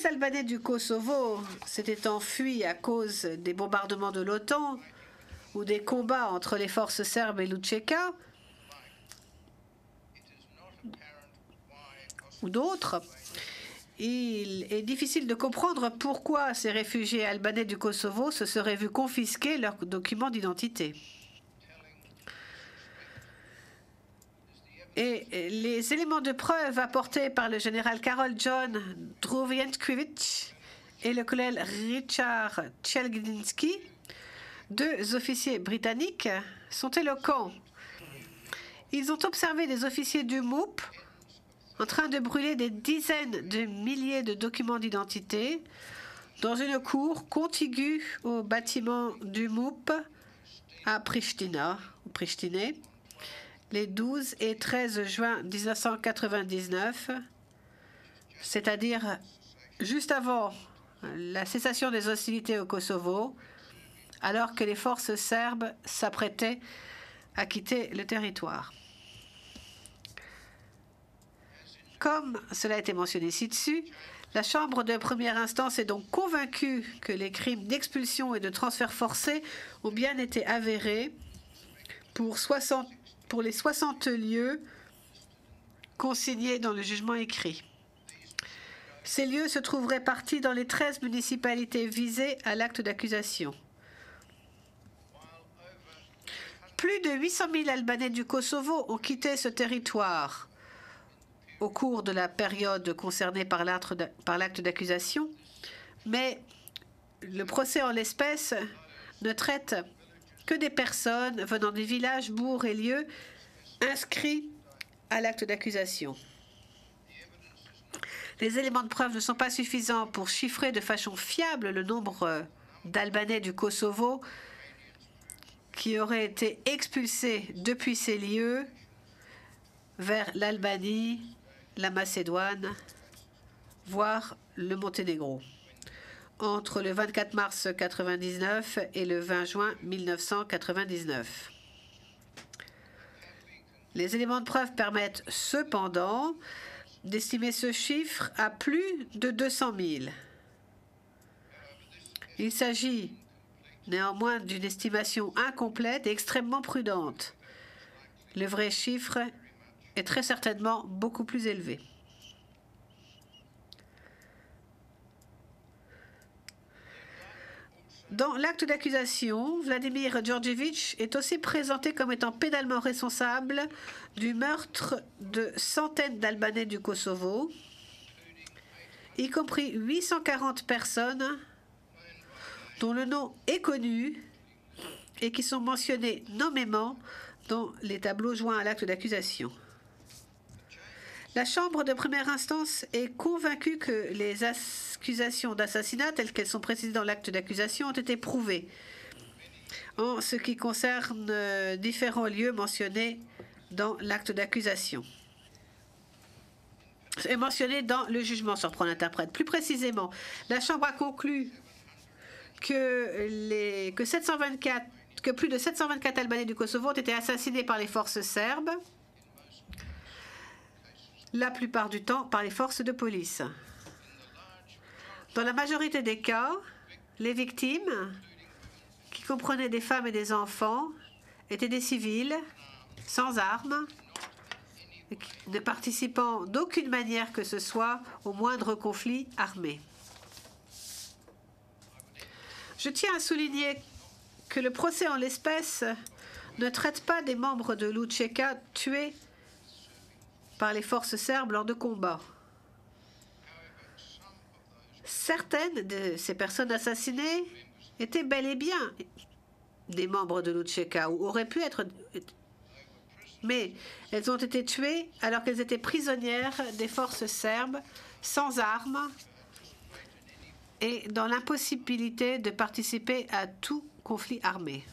Albanais du Kosovo s'étaient enfuis à cause des bombardements de l'OTAN ou des combats entre les forces serbes et l'UÇK ou d'autres, il est difficile de comprendre pourquoi ces réfugiés albanais du Kosovo se seraient vus confisquer leurs documents d'identité. Et les éléments de preuve apportés par le général Karol John Druvjenović et le colonel Richard Chelginski, deux officiers britanniques, sont éloquents. Ils ont observé des officiers du MOUP en train de brûler des dizaines de milliers de documents d'identité dans une cour contiguë au bâtiment du MOUP à Pristina, les 12 et 13 juin 1999, c'est-à-dire juste avant la cessation des hostilités au Kosovo, alors que les forces serbes s'apprêtaient à quitter le territoire. Comme cela a été mentionné ci-dessus, la Chambre de première instance est donc convaincue que les crimes d'expulsion et de transfert forcé ont bien été avérés pour les 60 lieux consignés dans le jugement écrit. Ces lieux se trouvent répartis dans les 13 municipalités visées à l'acte d'accusation. Plus de 800 000 Albanais du Kosovo ont quitté ce territoire au cours de la période concernée par l'acte d'accusation, mais le procès en l'espèce ne traite que des personnes venant des villages, bourgs et lieux inscrits à l'acte d'accusation. Les éléments de preuve ne sont pas suffisants pour chiffrer de façon fiable le nombre d'Albanais du Kosovo qui auraient été expulsés depuis ces lieux vers l'Albanie, la Macédoine, voire le Monténégro, entre le 24 mars 1999 et le 20 juin 1999. Les éléments de preuve permettent cependant d'estimer ce chiffre à plus de 200 000. Il s'agit néanmoins d'une estimation incomplète et extrêmement prudente. Le vrai chiffre est très certainement beaucoup plus élevé. Dans l'acte d'accusation, Vladimir Đorđević est aussi présenté comme étant pénalement responsable du meurtre de centaines d'Albanais du Kosovo, y compris 840 personnes dont le nom est connu et qui sont mentionnées nommément dans les tableaux joints à l'acte d'accusation. La Chambre de première instance est convaincue que les accusations d'assassinat, telles qu'elles sont précisées dans l'acte d'accusation, ont été prouvées en ce qui concerne différents lieux mentionnés dans l'acte d'accusation et mentionnés dans le jugement, surprend l'interprète. Plus précisément, la Chambre a conclu que plus de 724 Albanais du Kosovo ont été assassinés par les forces serbes, la plupart du temps par les forces de police. Dans la majorité des cas, les victimes, qui comprenaient des femmes et des enfants, étaient des civils, sans armes, ne participant d'aucune manière que ce soit au moindre conflit armé. Je tiens à souligner que le procès en l'espèce ne traite pas des membres de l'UÇK tués par les forces serbes lors de combats. Certaines de ces personnes assassinées étaient bel et bien des membres de l'UÇK ou auraient pu être, mais elles ont été tuées alors qu'elles étaient prisonnières des forces serbes, sans armes et dans l'impossibilité de participer à tout conflit armé.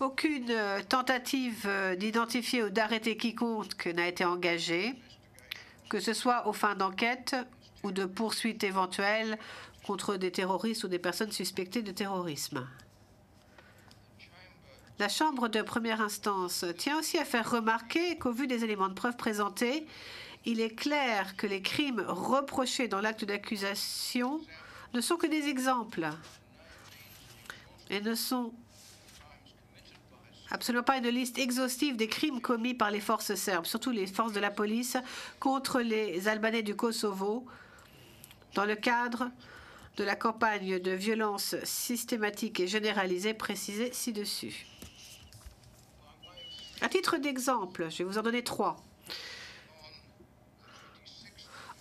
Aucune tentative d'identifier ou d'arrêter quiconque n'a été engagée, que ce soit aux fins d'enquête ou de poursuites éventuelles contre des terroristes ou des personnes suspectées de terrorisme. La Chambre de première instance tient aussi à faire remarquer qu'au vu des éléments de preuve présentés, il est clair que les crimes reprochés dans l'acte d'accusation ne sont que des exemples et ne sont absolument pas une liste exhaustive des crimes commis par les forces serbes, surtout les forces de la police, contre les Albanais du Kosovo, dans le cadre de la campagne de violence systématique et généralisée précisée ci-dessus. À titre d'exemple, je vais vous en donner 3.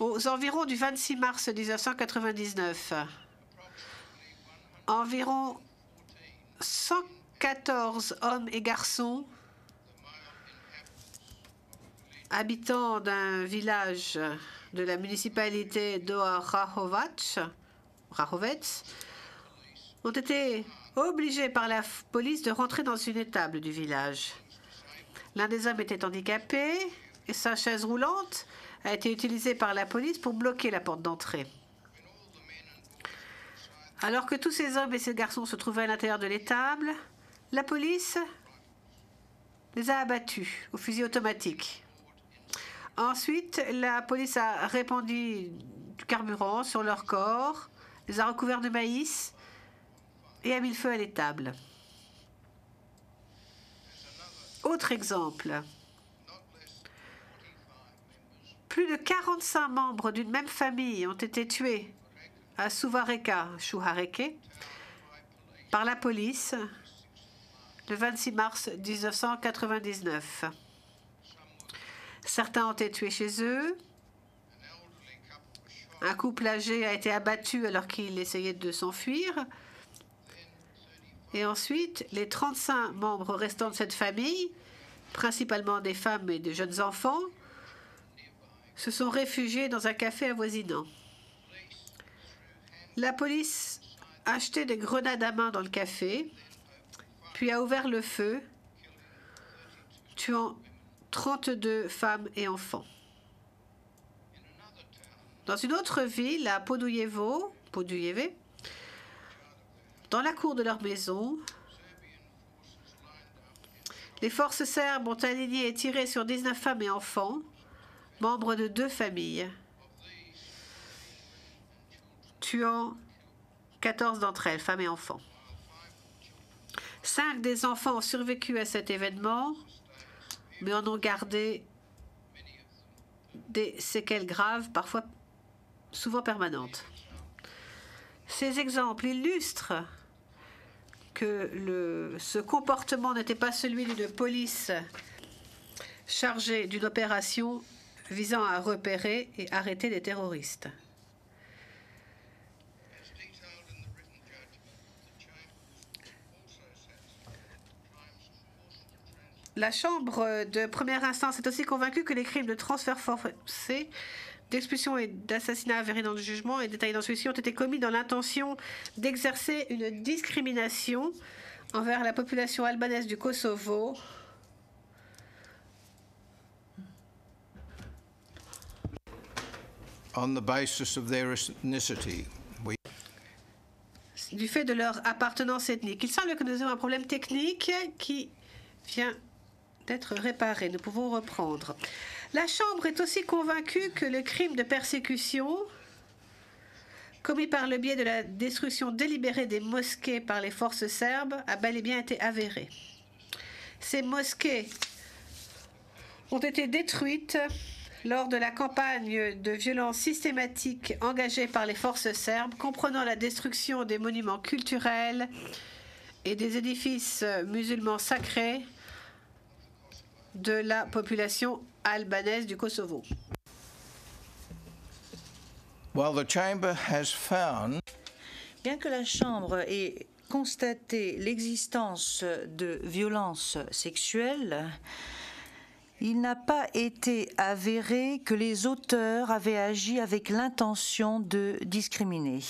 Aux environs du 26 mars 1999, environ 114 hommes et garçons habitants d'un village de la municipalité d'Orahovac ont été obligés par la police de rentrer dans une étable du village. L'un des hommes était handicapé et sa chaise roulante a été utilisée par la police pour bloquer la porte d'entrée. Alors que tous ces hommes et ces garçons se trouvaient à l'intérieur de l'étable, la police les a abattus au fusil automatique. Ensuite, la police a répandu du carburant sur leur corps, les a recouverts de maïs et a mis le feu à l'étable. Autre exemple. Plus de 45 membres d'une même famille ont été tués à Suvareka, Shuhareke, par la police le 26 mars 1999. Certains ont été tués chez eux. Un couple âgé a été abattu alors qu'il essayait de s'enfuir. Et ensuite, les 35 membres restants de cette famille, principalement des femmes et des jeunes enfants, se sont réfugiés dans un café avoisinant. La police a jeté des grenades à main dans le café, puis a ouvert le feu, tuant 32 femmes et enfants. Dans une autre ville, à Podujeve, dans la cour de leur maison, les forces serbes ont aligné et tiré sur 19 femmes et enfants, membres de 2 familles, tuant 14 d'entre elles, femmes et enfants. 5 des enfants ont survécu à cet événement, mais en ont gardé des séquelles graves, parfois souvent permanentes. Ces exemples illustrent que ce comportement n'était pas celui d'une police chargée d'une opération visant à repérer et arrêter les terroristes. La Chambre de première instance est aussi convaincue que les crimes de transfert forcé, d'expulsion et d'assassinat avérés dans le jugement et détaillés dans celui-ci ont été commis dans l'intention d'exercer une discrimination envers la population albanaise du Kosovo on the basis of their ethnicity. Du fait de leur appartenance ethnique. Il semble que nous avons un problème technique qui vient d'être réparé. Nous pouvons reprendre. La Chambre est aussi convaincue que le crime de persécution commis par le biais de la destruction délibérée des mosquées par les forces serbes a bel et bien été avéré. Ces mosquées ont été détruites lors de la campagne de violence systématique engagée par les forces serbes, comprenant la destruction des monuments culturels et des édifices musulmans sacrés de la population albanaise du Kosovo. While the chamber has found, bien que la Chambre ait constaté l'existence de violences sexuelles, il n'a pas été avéré que les auteurs avaient agi avec l'intention de discriminer.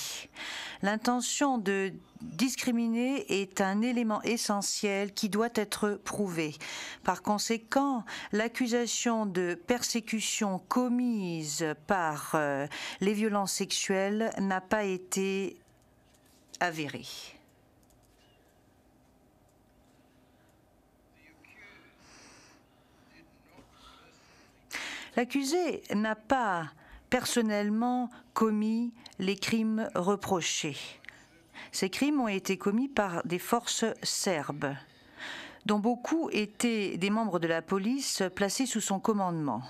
L'intention de discriminer est un élément essentiel qui doit être prouvé. Par conséquent, l'accusation de persécution commise par les violences sexuelles n'a pas été avérée. L'accusé n'a pas personnellement commis les crimes reprochés. Ces crimes ont été commis par des forces serbes, dont beaucoup étaient des membres de la police placés sous son commandement.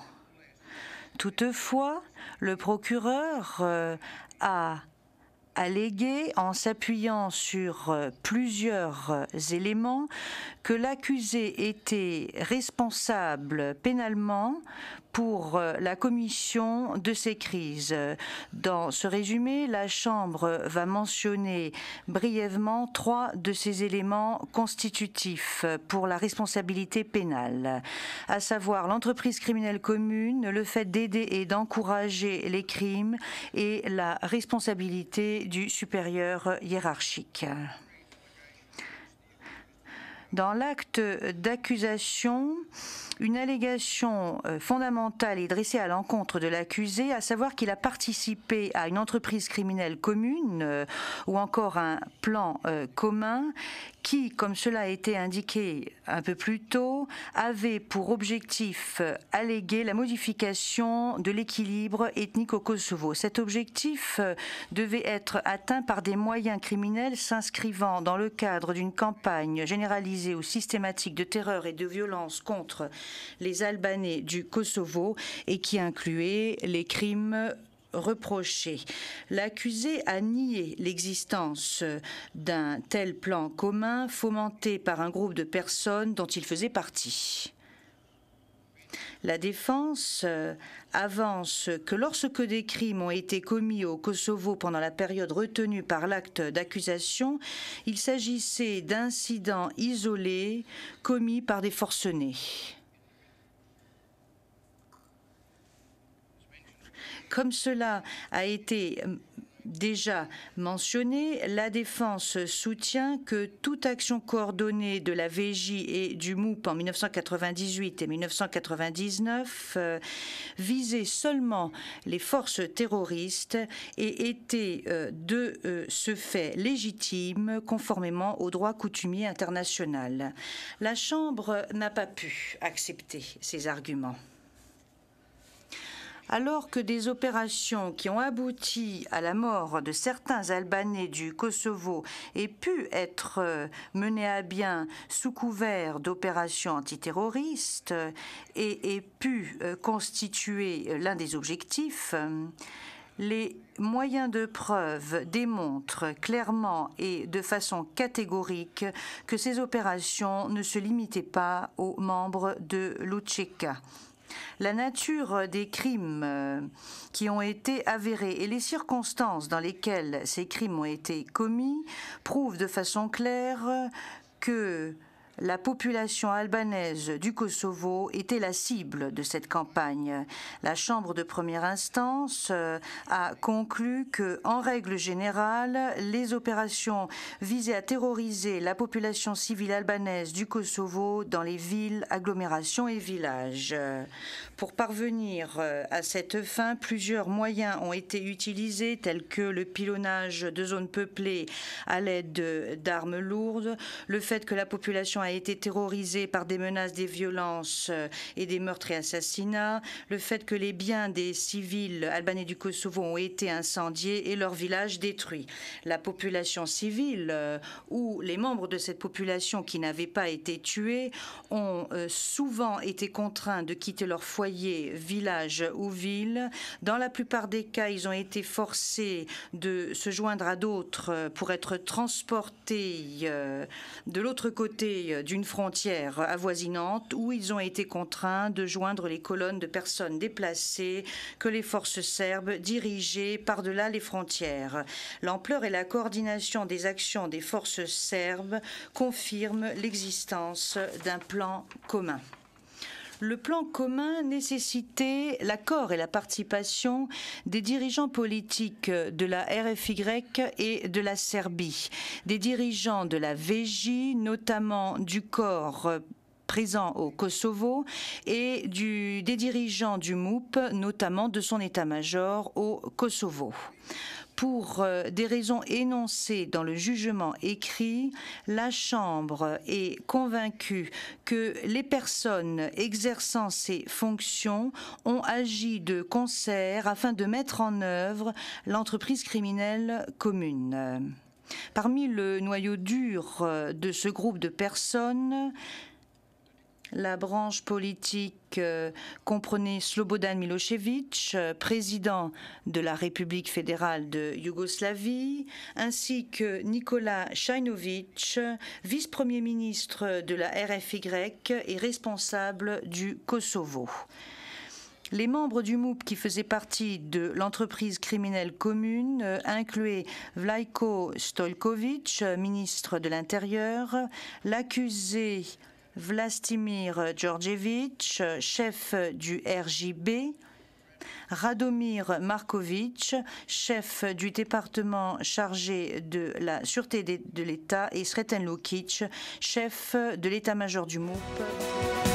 Toutefois, le procureur a allégué, en s'appuyant sur plusieurs éléments, que l'accusé était responsable pénalement pour la commission de ces crimes. Dans ce résumé, la Chambre va mentionner brièvement 3 de ces éléments constitutifs pour la responsabilité pénale, à savoir l'entreprise criminelle commune, le fait d'aider et d'encourager les crimes et la responsabilité du supérieur hiérarchique. Dans l'acte d'accusation, une allégation fondamentale est dressée à l'encontre de l'accusé, à savoir qu'il a participé à une entreprise criminelle commune ou encore un plan commun qui, comme cela a été indiqué un peu plus tôt, avait pour objectif allégué la modification de l'équilibre ethnique au Kosovo. Cet objectif devait être atteint par des moyens criminels s'inscrivant dans le cadre d'une campagne généralisée ou systématique de terreur et de violence contre les Albanais du Kosovo et qui incluait les crimes reprochés. L'accusé a nié l'existence d'un tel plan commun fomenté par un groupe de personnes dont il faisait partie. La défense avance que lorsque des crimes ont été commis au Kosovo pendant la période retenue par l'acte d'accusation, il s'agissait d'incidents isolés commis par des forcenés. Comme cela a été déjà mentionné, la défense soutient que toute action coordonnée de la VJ et du MOUP en 1998 et 1999 visait seulement les forces terroristes et était de ce fait légitime conformément au droit coutumier international. La Chambre n'a pas pu accepter ces arguments. Alors que des opérations qui ont abouti à la mort de certains Albanais du Kosovo aient pu être menées à bien sous couvert d'opérations antiterroristes et aient pu constituer l'un des objectifs, les moyens de preuve démontrent clairement et de façon catégorique que ces opérations ne se limitaient pas aux membres de l'UÇK. La nature des crimes qui ont été avérés et les circonstances dans lesquelles ces crimes ont été commis prouvent de façon claire que la population albanaise du Kosovo était la cible de cette campagne. La Chambre de première instance a conclu que, en règle générale, les opérations visaient à terroriser la population civile albanaise du Kosovo dans les villes, agglomérations et villages. Pour parvenir à cette fin, plusieurs moyens ont été utilisés, tels que le pilonnage de zones peuplées à l'aide d'armes lourdes, le fait que la population a été terrorisée par des menaces, des violences et des meurtres et assassinats, le fait que les biens des civils albanais du Kosovo ont été incendiés et leurs villages détruits. La population civile ou les membres de cette population qui n'avaient pas été tués ont souvent été contraints de quitter leur foyer, village ou ville. Dans la plupart des cas, ils ont été forcés de se joindre à d'autres pour être transportés de l'autre côté d'une frontière avoisinante, où ils ont été contraints de joindre les colonnes de personnes déplacées que les forces serbes dirigeaient par-delà les frontières. L'ampleur et la coordination des actions des forces serbes confirment l'existence d'un plan commun. Le plan commun nécessitait l'accord et la participation des dirigeants politiques de la RFY et de la Serbie, des dirigeants de la VJ, notamment du corps présent au Kosovo, et des dirigeants du MOUP, notamment de son état-major au Kosovo. Pour des raisons énoncées dans le jugement écrit, la Chambre est convaincue que les personnes exerçant ces fonctions ont agi de concert afin de mettre en œuvre l'entreprise criminelle commune. Parmi le noyau dur de ce groupe de personnes, la branche politique comprenait Slobodan Milošević, président de la République fédérale de Yougoslavie, ainsi que Nikola Šajnović, vice-premier ministre de la RFY et responsable du Kosovo. Les membres du MUP qui faisaient partie de l'entreprise criminelle commune incluaient Vlajko Stojković, ministre de l'Intérieur, l'accusé Vlastimir Đorđević, chef du RJB, Radomir Marković, chef du département chargé de la sûreté de l'État, et Sreten Lukić, chef de l'état-major du MUP.